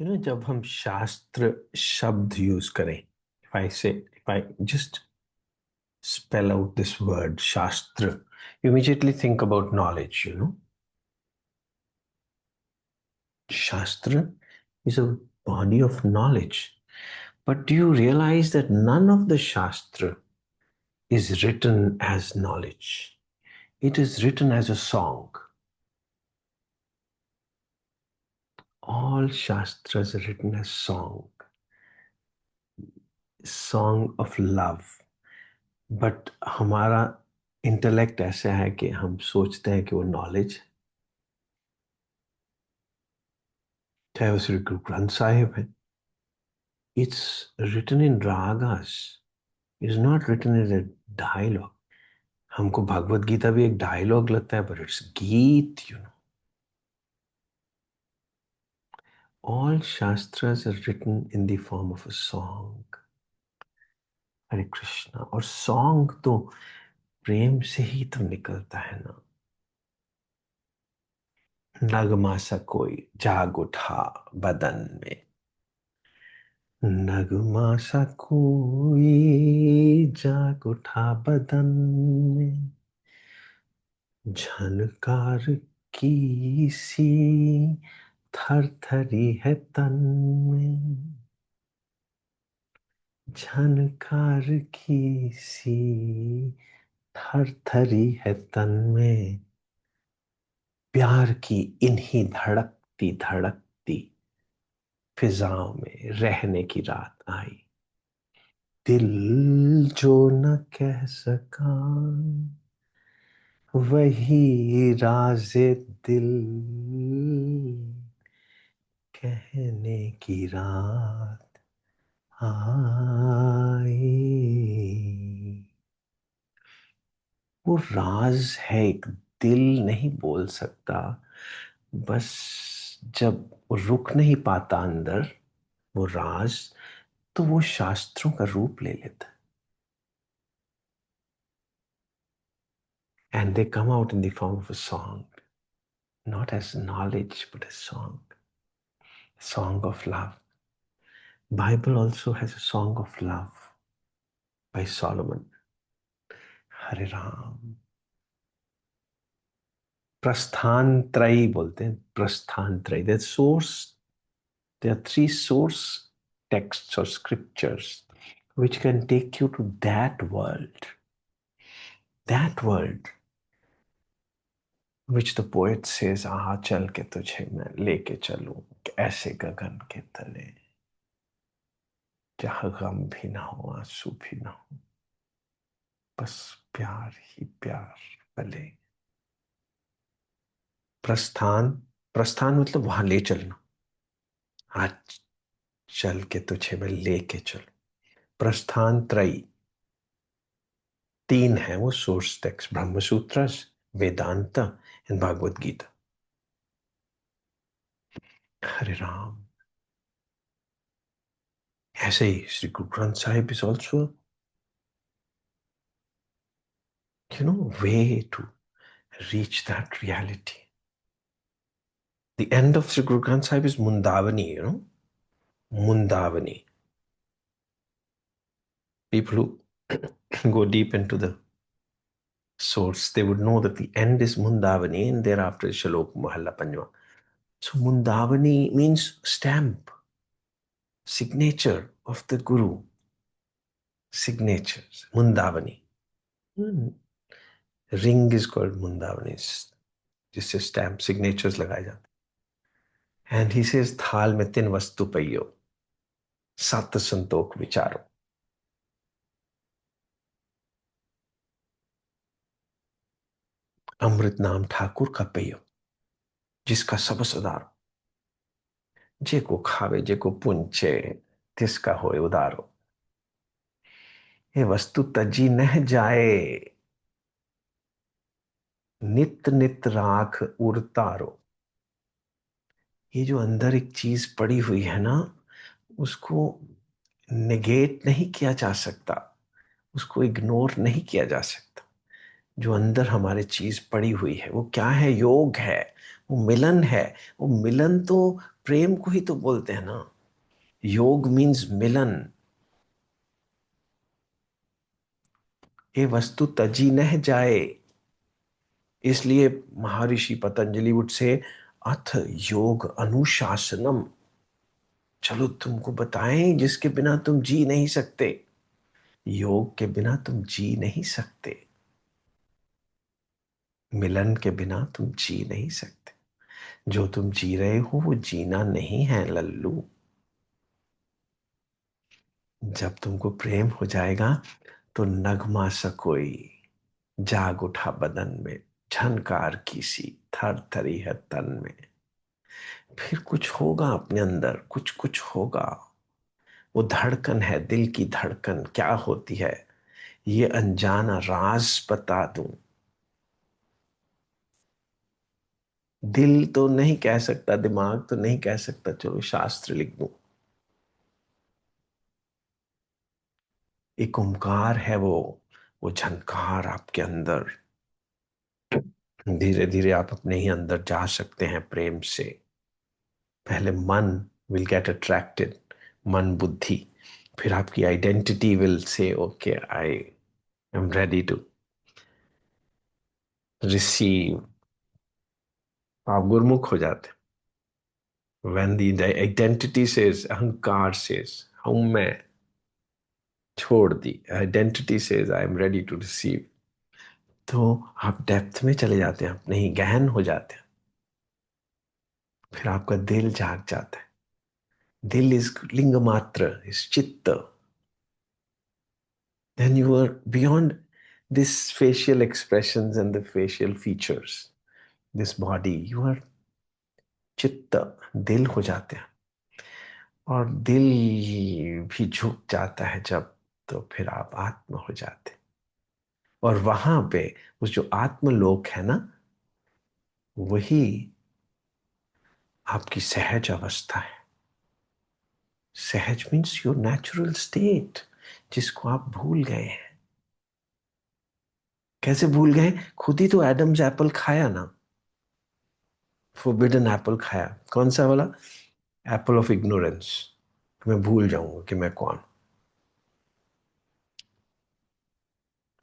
जब हम शास्त्र शब्द यूज करें, if I just spell out this word shastra, you immediately think about knowledge. Shastra is a body of knowledge. But do you realize that none of the shastra is written as knowledge? It is written as a song. All shastras are written as song of love. But हमारा intellect ऐसा है कि हम सोचते हैं कि वो knowledge, चाहे वो श्री गुरु ग्रंथ साहिब है, it's written in ragas, it's not written in a dialogue. हमको भगवत गीता भी एक डायलॉग लगता है, but it's geet. All shastras are written in the form of a song. Hare Krishna. और सॉन्ग तो प्रेम से ही तो निकलता है ना. नगमा सा कोई जाग उठा बदन में, नगमा सा कोई जाग उठा बदन में, झनकार की सी थर थरी है तन में, झनकार की सी थर थरी है तन में, प्यार की इन्हीं धड़कती धड़कती फिजाओं में रहने की रात आई. दिल जो न कह सका वही राज़े दिल कहने की रात आई. वो राज है, एक दिल नहीं बोल सकता. बस जब वो रुक नहीं पाता अंदर वो राज, तो वो शास्त्रों का रूप ले लेता है. And they come out in the form of a song, not as knowledge, but a song of love. Bible also has a song of love by Solomon. Hare Ram. प्रस्थान त्रयी बोलते हैं. प्रस्थान त्रयी. There are three source texts or scriptures which can take you to that world. That world which the poet says, "आहा चल के तुझे मैं लेके चलूं ऐसे गगन के तले, जहां गम भी ना हो आंसू भी ना हो, बस प्यार ही प्यार पले." प्रस्थान. प्रस्थान मतलब वहां ले चलना. आज चल के तुझे मैं लेके चलूं. प्रस्थान त्रयी. तीन है वो सोर्स टेक्स्ट: ब्रह्म सूत्र, वेदांत एंड भागवत गीता. हरे राम. ऐसे ही श्री गुरु Granth Sahib is also way to reach that reality. The end of Sri Guru Granth Sahib is Mundavani. Mundavani. People who go deep into the source, they would know that the end is Mundavani and thereafter is Shalok Mahalla Panjwa. So Mundavani means stamp, signature of the Guru. Signatures, Mundavani. Ring is called Mundavani. जिससे stamp signatures लगाए जाते. And he says थाल में तीन वस्तु पइयो, सत संतोख विचारो. अमृत नाम ठाकुर का पइयो, जिसका सब सदारो, जे को खावे जे को पुंचे तिसका होए उदारो. ये वस्तु तजी नह जाए, नित नित राख उरतारो. ये जो अंदर एक चीज पड़ी हुई है ना, उसको नेगेट नहीं किया जा सकता, उसको इग्नोर नहीं किया जा सकता. जो अंदर हमारे चीज पड़ी हुई है वो क्या है? योग है, वो मिलन है. वो मिलन तो प्रेम को ही तो बोलते हैं ना। योग मीन्स मिलन। ये वस्तु तजी न जाए, इसलिए महर्षि पतंजलि would से अथ योग अनुशासनम। चलो तुमको बताएं, जिसके बिना तुम जी नहीं सकते। योग के बिना तुम जी नहीं सकते। मिलन के बिना तुम जी नहीं सकते। जो तुम जी रहे हो वो जीना नहीं है लल्लू। जब तुमको प्रेम हो जाएगा तो नगमा सा कोई जाग उठा बदन में, झनकार की सी थर थरी है तन में। फिर कुछ होगा अपने अंदर, कुछ कुछ होगा। वो धड़कन है, दिल की धड़कन क्या होती है, ये अनजाना राज बता दूं। दिल तो नहीं कह सकता, दिमाग तो नहीं कह सकता, चलो शास्त्र लिख दूं। एक ओंकार है वो झनकार आपके अंदर। धीरे धीरे आप अपने ही अंदर जा सकते हैं प्रेम से। पहले मन विल गेट अट्रैक्टेड, मन बुद्धि। फिर आपकी identity will say okay, I am ready to receive. आप गुरमुख हो जाते। When the identity says, ahankar says हूं मैं, छोड़ दी, identity says I am ready to receive. तो आप डेप्थ में चले जाते हैं, अपने ही गहन हो जाते हैं। फिर आपका दिल जाग जाता है। दिल इज लिंग मात्र, इज चित्त। Then you are beyond this facial expressions and the facial features, this body. You are चित्त, दिल हो जाते हैं। और दिल भी झुक जाता है जब, तो फिर आप आत्मा हो जाते हैं। और वहां पे उस जो आत्मलोक है ना, वही आपकी सहज अवस्था है। सहज मीन्स योर नेचुरल स्टेट, जिसको आप भूल गए हैं। कैसे भूल गए? खुद ही तो एडम्स एप्पल खाया ना, फोरबिडन एप्पल खाया। कौन सा वाला? Apple of ignorance. मैं भूल जाऊंगा कि मैं कौन।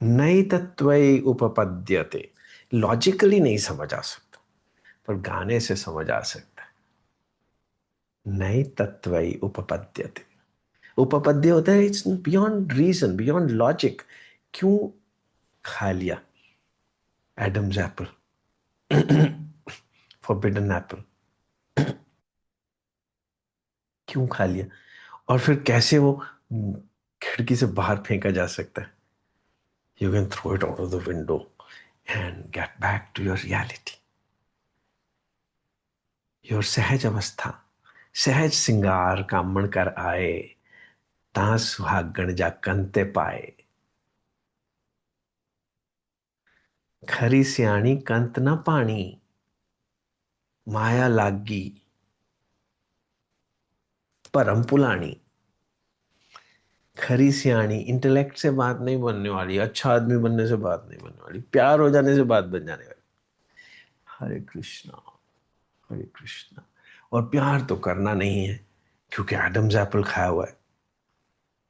नई तत्वई उपपद्यते। लॉजिकली नहीं समझ आ सकता, पर गाने से समझ आ सकता है। नई तत्वई उपपद्यते। उपपद्य होता है it's beyond reason, beyond logic. क्यों खा लिया एडम्स एप्पल, फॉरबिडन एप्पल? क्यों खा लिया? और फिर कैसे वो खिड़की से बाहर फेंका जा सकता है? You can throw it out of the window and get back to your reality, your सहज अवस्था। सहज सिंगार कामण कर आए, ता सुहागण जा कंते पाए। खरी सियाणी कंत न पाणी, माया लागी परम पुलाणी। खरी सियाणी इंटेलेक्ट से बात नहीं बनने वाली, अच्छा आदमी बनने से बात नहीं बनने वाली, प्यार हो जाने से बात बन जाने वाली। हरे कृष्णा, हरे कृष्णा। और प्यार तो करना नहीं है, क्योंकि एडम्स एप्पल खाया हुआ है,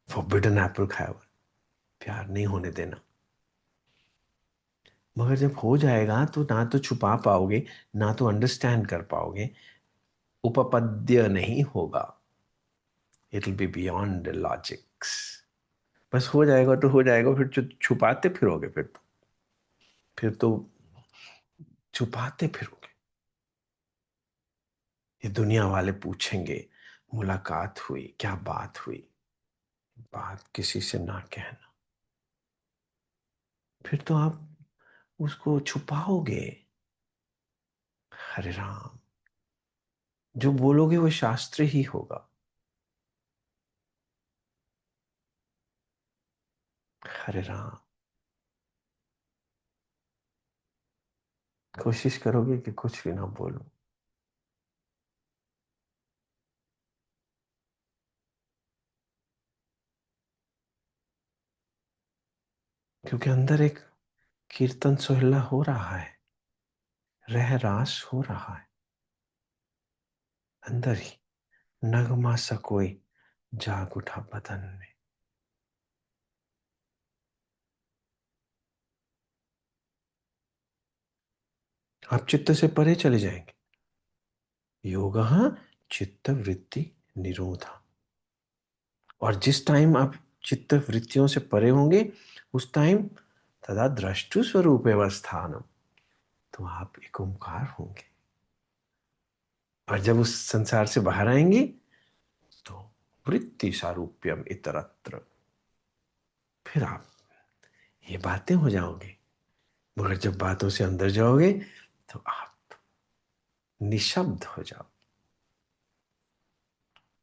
फॉरबिडन एप्पल खाया हुआ है। प्यार नहीं होने देना। मगर जब हो जाएगा तो ना तो छुपा पाओगे, ना तो अंडरस्टैंड कर पाओगे। उपपद्य नहीं होगा। It will be beyond logics. बस हो जाएगा तो हो जाएगा, फिर छुपाते फिरोगे, फिर तो छुपाते फिरोगे। ये दुनिया वाले पूछेंगे, मुलाकात हुई, क्या बात हुई? बात किसी से ना कहना। फिर तो आप उसको छुपाओगे। हरे राम। जो बोलोगे वो शास्त्र ही होगा। हरे राम। कोशिश करोगे कि कुछ भी ना बोलो, क्योंकि अंदर एक कीर्तन सोहला हो रहा है, रह रास हो रहा है। अंदर ही नगमा सा कोई जाग उठा बदन में। आप चित्त से परे चले जाएंगे। योगः चित्त वृत्ति निरोधा। और जिस टाइम आप चित्त वृत्तियों से परे होंगे, उस टाइम तदा द्रष्टु स्वरूप अवस्थानम, तो आप एक ओंकार होंगे। और जब उस संसार से बाहर आएंगे तो वृत्ति सारूप्यम इतरत्र, फिर आप ये बातें हो जाओगे। मगर जब बातों से अंदर जाओगे तो आप निशब्द हो जाओ,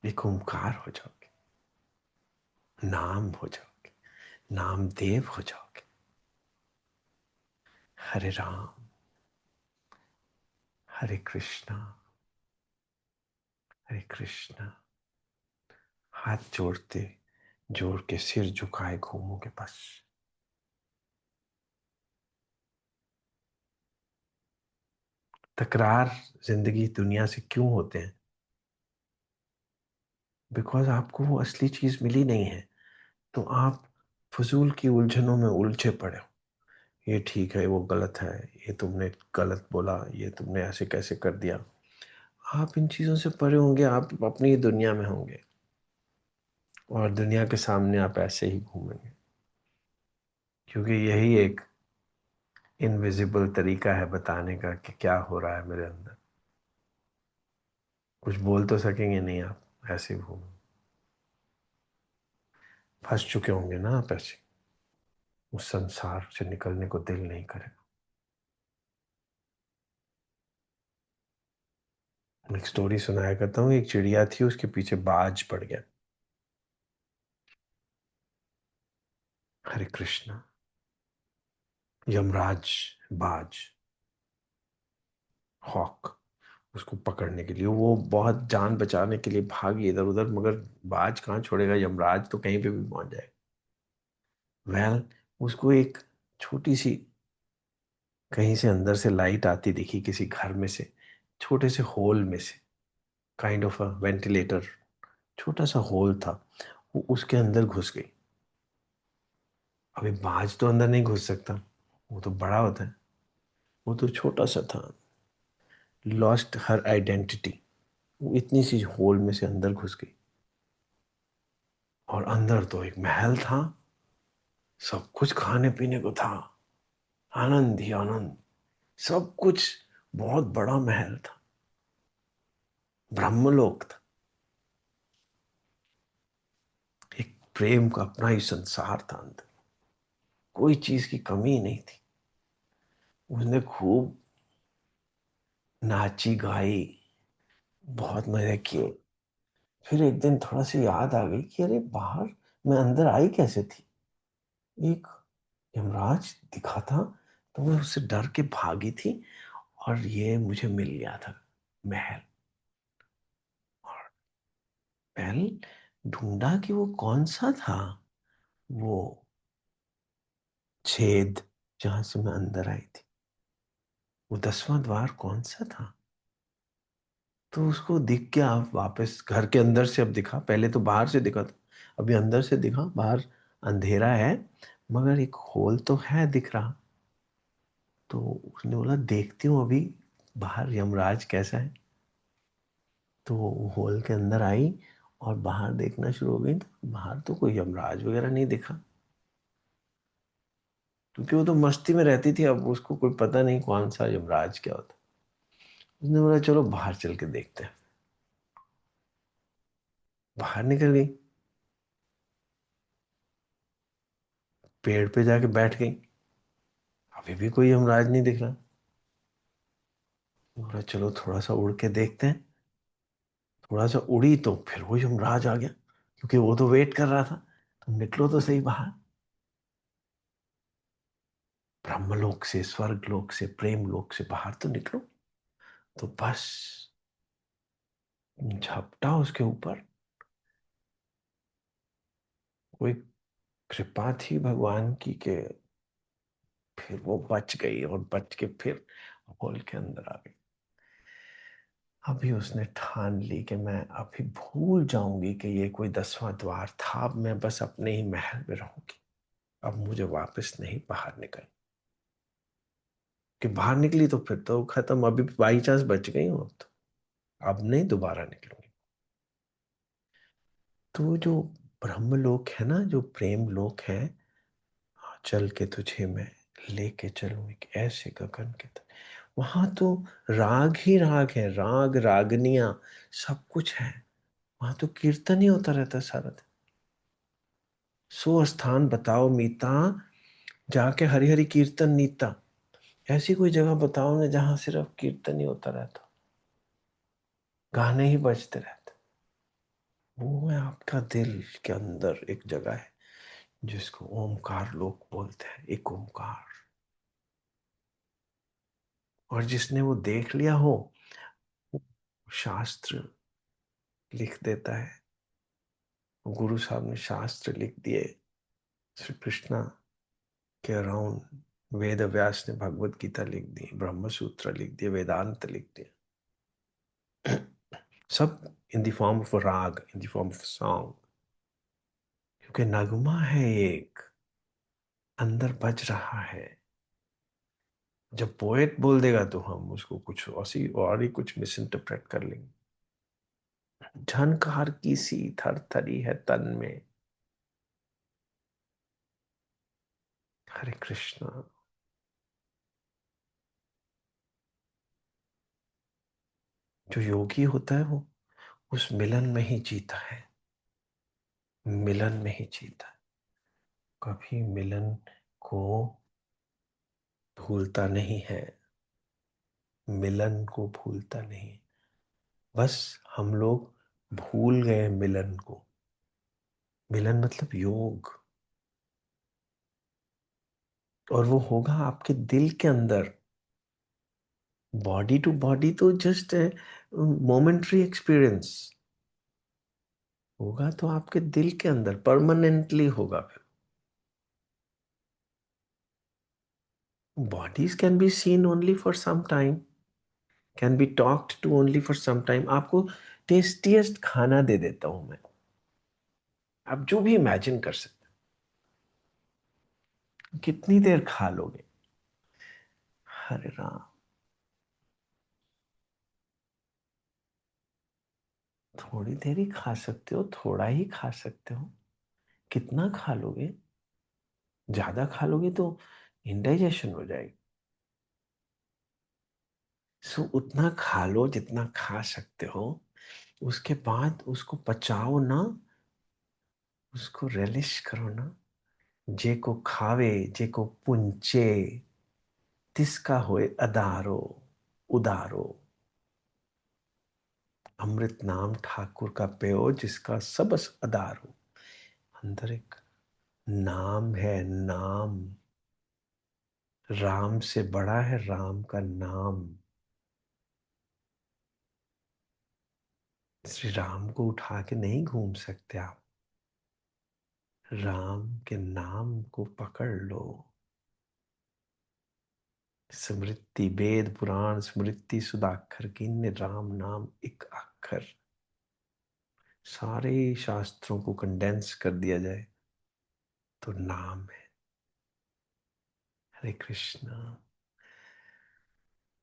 एक ओंकार हो जाओगे, नाम हो जाओगे, नामदेव हो जाओगे। हरे राम हरे कृष्णा हरे कृष्णा। हाथ जोड़ते, जोड़ के सिर झुकाए घूमोगे बस। तकरार जिंदगी दुनिया से क्यों होते हैं? बिकॉज आपको वो असली चीज मिली नहीं है, तो आप फजूल की उलझनों में उलझे पड़े हो। ये ठीक है, वो गलत है, ये तुमने गलत बोला, ये तुमने ऐसे कैसे कर दिया। आप इन चीजों से परे होंगे, आप अपनी ही दुनिया में होंगे, और दुनिया के सामने आप ऐसे ही घूमेंगे। क्योंकि यही एक इनविजिबल तरीका है बताने का कि क्या हो रहा है मेरे अंदर। कुछ बोल तो सकेंगे नहीं, आप ऐसे ही घूमेंगे। फंस चुके होंगे ना आप ऐसे, उस संसार से निकलने को दिल नहीं करेगा। मैं एक स्टोरी सुनाया करता हूँ। एक चिड़िया थी, उसके पीछे बाज पड़ गया। हरे कृष्णा। यमराज, बाज, हॉक, उसको पकड़ने के लिए वो बहुत जान बचाने के लिए भागी इधर उधर, मगर बाज कहाँ छोड़ेगा, यमराज तो कहीं पे भी पहुंच जाएगा। वेल, उसको एक छोटी सी, कहीं से अंदर से लाइट आती दिखी किसी घर में से, छोटे से होल में से, काइंड ऑफ अ वेंटिलेटर, छोटा सा होल था। वो उसके अंदर घुस गई। अभी बाज तो अंदर नहीं घुस सकता, वो तो बड़ा होता है, वो तो छोटा सा था। लॉस्ट हर आइडेंटिटी, वो इतनी सी होल में से अंदर घुस गई। और अंदर तो एक महल था, सब कुछ खाने पीने को था, आनंद ही आनंद, सब कुछ, बहुत बड़ा महल था, ब्रह्मलोक था। एक प्रेम का अपना ही संसार था अंदर, कोई चीज की कमी नहीं थी। उसने खूब नाची गाई, बहुत मजे किए। फिर एक दिन थोड़ा सी याद आ गई कि अरे बाहर मैं अंदर आई कैसे थी। एक यमराज दिखा था, तो मैं उससे डर के भागी थी, और ये मुझे मिल गया था महल। और पहले ढूंढा कि वो कौन सा था, वो छेद जहां से मैं अंदर आई थी, वो 10वां द्वार कौन सा था। तो उसको दिख गया, वापस घर के अंदर से अब दिखा, पहले तो बाहर से दिखा था, अभी अंदर से दिखा। बाहर अंधेरा है, मगर एक होल तो है दिख रहा। तो उसने बोला देखती हूँ अभी बाहर यमराज कैसा है। तो वो होल के अंदर आई और बाहर देखना शुरू हो गई, तो बाहर तो कोई यमराज वगैरह नहीं दिखा, क्योंकि वो तो मस्ती में रहती थी, अब उसको कोई पता नहीं कौन सा यमराज क्या होता। उसने बोला चलो बाहर चल के देखते हैं। बाहर निकल गई, पेड़ पे जाके बैठ गई, अभी भी कोई यमराज नहीं दिख रहा। बोला चलो थोड़ा सा उड़ के देखते हैं। थोड़ा सा उड़ी तो फिर वो यमराज आ गया, क्योंकि वो तो वेट कर रहा था, तुम निकलो तो सही बाहर। ब्रह्मलोक से, स्वर्ग लोक से, प्रेम लोक से बाहर तो निकलो। तो बस झपटा उसके ऊपर। कोई कृपा थी भगवान की कि फिर वो बच गई, और बच के फिर हॉल के अंदर आ गई। अभी उसने ठान ली कि मैं अभी भूल जाऊंगी कि ये कोई 10वां द्वार था, अब मैं बस अपने ही महल में रहूंगी। अब मुझे वापस नहीं बाहर निकल, कि बाहर निकली तो फिर तो खत्म, अभी बाई चांस बच गई हूँ, अब नहीं दोबारा निकलूंगी। तो जो ब्रह्म लोक है ना, जो प्रेम लोक है, चल के तुझे मैं लेके चलूं एक ऐसे गगन के तले, वहां तो राग ही राग है, राग रागनियां सब कुछ है। वहां तो कीर्तन ही होता रहता है सारा दिन। सो स्थान बताओ मीता, जाके हरि हरि कीर्तन नीता। ऐसी कोई जगह बताओ ना जहां सिर्फ कीर्तन ही होता रहता, गाने ही बजते रहते। वो है आपका दिल के अंदर एक जगह है जिसको ओमकार लोग बोलते हैं, एक ओमकार। और जिसने वो देख लिया हो, वो शास्त्र लिख देता है। गुरु साहब ने शास्त्र लिख दिए श्री कृष्णा के अराउंड। वेद व्यास ने भगवत गीता लिख दी, ब्रह्म सूत्र लिख दिए, वेदांत लिख दिए, सब इन द फॉर्म ऑफ राग, इन द फॉर्म ऑफ सॉन्ग। क्योंकि नगमा है एक, अंदर बज रहा है। जब पोएट बोल देगा तो हम उसको कुछ ऐसी और ही कुछ मिस इंटरप्रेट कर लेंगे। झनकार की सी थरथरी है तन में। हरे कृष्णा। जो योगी होता है वो उस मिलन में ही जीता है, मिलन में ही जीता है। कभी मिलन को भूलता नहीं है, मिलन को भूलता नहीं। बस हम लोग भूल गए मिलन को। मिलन मतलब योग, और वो होगा आपके दिल के अंदर। बॉडी टू बॉडी तो जस्ट मोमेंट्री एक्सपीरियंस, होगा तो आपके दिल के अंदर परमानेंटली होगा फिर। Bodies can be seen only for some time, can be talked to only for some time. आपको टेस्टीएस्ट खाना दे देता हूं मैं, आप जो भी इमेजिन कर सकते हैं, कितनी देर खा लोगे? हरे राम। थोड़ी देर ही खा सकते हो, थोड़ा ही खा सकते हो। कितना खा लोगे? ज्यादा खा लोगे तो इंडाइजेशन हो जाएगी। सो उतना खा लो जितना खा सकते हो। उसके बाद उसको पचाओ ना, उसको रेलिश करो ना। जे को खावे, जे को पुंचे, तिसका होए अदारो उदारो। अमृत नाम ठाकुर का पेयो, जिसका सबस अदारो। अंदर एक नाम है, नाम। राम से बड़ा है राम का नाम। श्री राम को उठा के नहीं घूम सकते आप, राम के नाम को पकड़ लो। स्मृति वेद पुराण स्मृति सुदाखर किन्ने राम नाम एक अक्षर। सारे शास्त्रों को कंडेंस कर दिया जाए तो नाम है। हरे कृष्णा।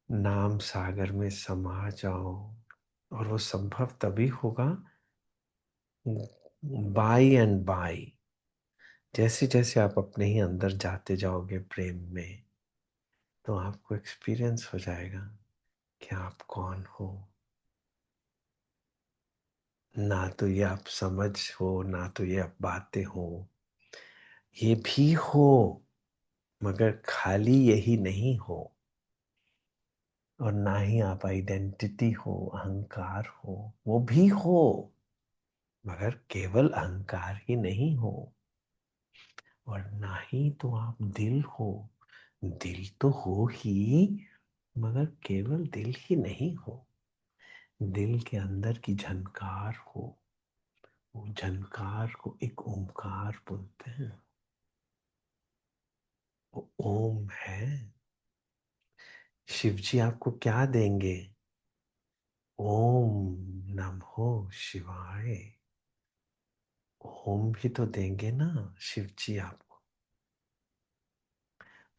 नाम सागर में समा जाओ, और वो संभव तभी होगा बाई एंड बाई। जैसे जैसे आप अपने ही अंदर जाते जाओगे प्रेम में, तो आपको एक्सपीरियंस हो जाएगा कि आप कौन हो। ना तो ये आप समझ हो, ना तो ये आप बातें हो, ये भी हो, मगर खाली यही नहीं हो। और ना ही आप आइडेंटिटी हो, अहंकार हो, वो भी हो, मगर केवल अहंकार ही नहीं हो। और ना ही तो आप दिल हो, दिल तो हो ही, मगर केवल दिल ही नहीं हो। दिल के अंदर की झनकार हो, वो झनकार को एक ओमकार बोलते हैं। वो ओम है। शिव जी आपको क्या देंगे? ओम नमो शिवाय। ओम भी तो देंगे ना शिव जी आपको।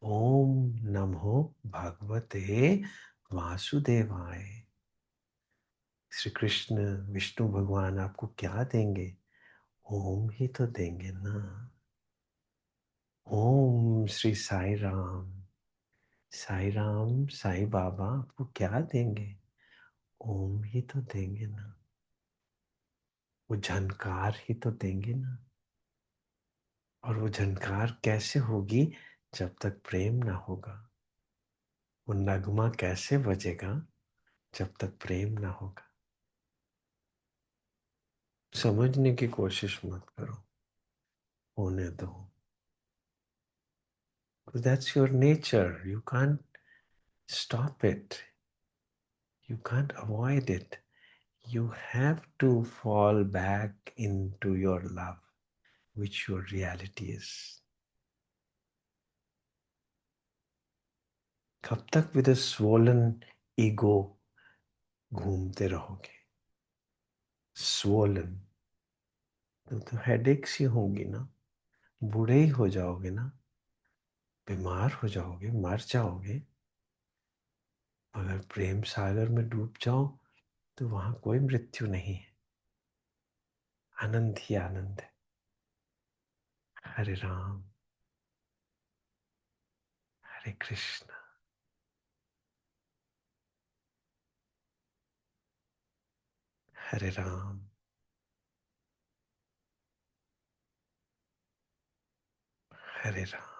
ओम नमो भगवते वासुदेवाय। श्री कृष्ण विष्णु भगवान आपको क्या देंगे? ओम ही तो देंगे ना। ओम श्री साई राम। साई राम साई बाबा आपको क्या देंगे? ओम ही तो देंगे ना। वो झनकार ही तो देंगे ना। और वो झनकार कैसे होगी जब तक प्रेम ना होगा? वो नगमा कैसे बजेगा जब तक प्रेम ना होगा? समझने की कोशिश मत करो, होने दो। That's your nature. You can't stop it. You can't avoid it. You have to fall back into your love, which your reality is. कब तक with a swollen ego घूमते रहोगे? Swollen तो हेडेक्स ही होंगी ना। बूढ़े ही हो जाओगे ना। बीमार हो जाओगे, मर जाओगे। अगर प्रेम सागर में डूब जाओ तो वहां कोई मृत्यु नहीं है। आनंद ही आनंद है। हरे राम हरे कृष्ण। हरे राम हरे राम।